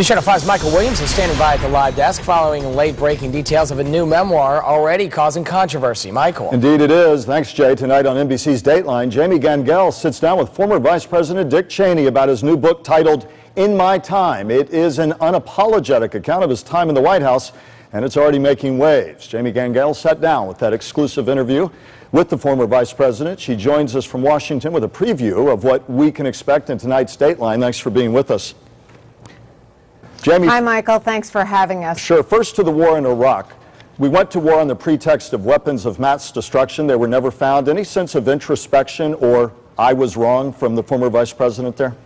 News Channel 5's Michael Williams is standing by at the live desk following late-breaking details of a new memoir already causing controversy. Michael. Indeed it is. Thanks, Jay. Tonight on NBC's Dateline, Jamie Gangel sits down with former Vice President Dick Cheney about his new book titled In My Time. It is an unapologetic account of his time in the White House, and it's already making waves. Jamie Gangel sat down with that exclusive interview with the former Vice President. She joins us from Washington with a preview of what we can expect in tonight's Dateline. Thanks for being with us. Jamie. Hi, Michael. Thanks for having us. Sure. First to the war in Iraq. We went to war on the pretext of weapons of mass destruction. They were never found. Any sense of introspection or I was wrong from the former Vice President there?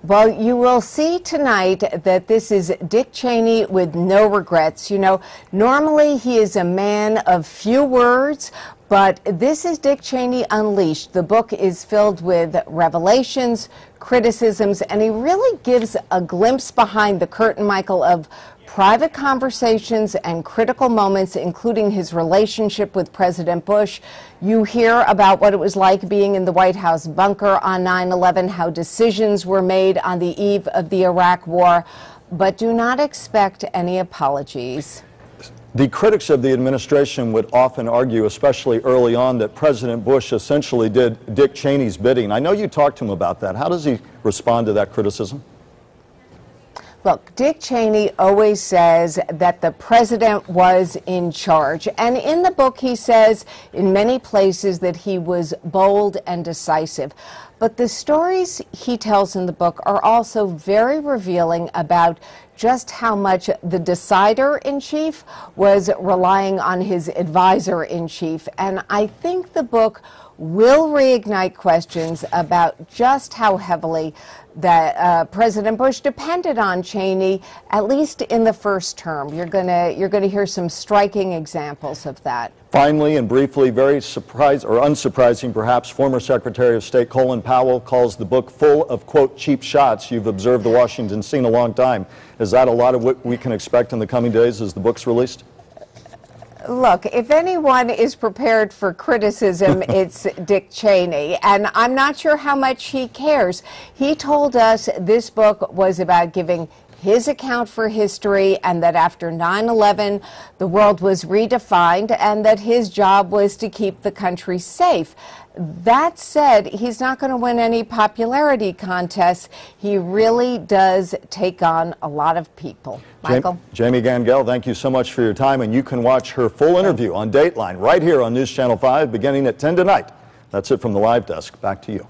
Well, you will see tonight that this is Dick Cheney with no regrets. You know, normally he is a man of few words, but this is Dick Cheney Unleashed. The book is filled with revelations, criticisms, and he really gives a glimpse behind the curtain, Michael, of private conversations and critical moments, including his relationship with President Bush. You hear about what it was like being in the White House bunker on 9/11, how decisions were made on the eve of the Iraq War, but do not expect any apologies. The critics of the administration would often argue, especially early on, that President Bush essentially did Dick Cheney's bidding. I know you talked to him about that. How does he respond to that criticism? Look, Dick Cheney always says that the president was in charge. And in the book, he says in many places that he was bold and decisive. But the stories he tells in the book are also very revealing about just how much the decider-in-chief was relying on his advisor-in-chief. And I think the book will reignite questions about just how heavily that President Bush depended on Cheney, at least in the first term. You're gonna hear some striking examples of that. Finally and briefly, very unsurprising perhaps, former Secretary of State Colin Powell calls the book full of, quote, cheap shots. You've observed the Washington scene a long time. Is that a lot of what we can expect in the coming days as the book's released? Look, if anyone is prepared for criticism, it's Dick Cheney, and I'm not sure how much he cares. He told us this book was about giving his account for history and that after 9/11, the world was redefined and that his job was to keep the country safe. That said, he's not going to win any popularity contests. He really does take on a lot of people. Michael? Jamie Gangel, thank you so much for your time, and you can watch her full interview on Dateline right here on News Channel 5 beginning at 10 tonight. That's it from the live desk. Back to you.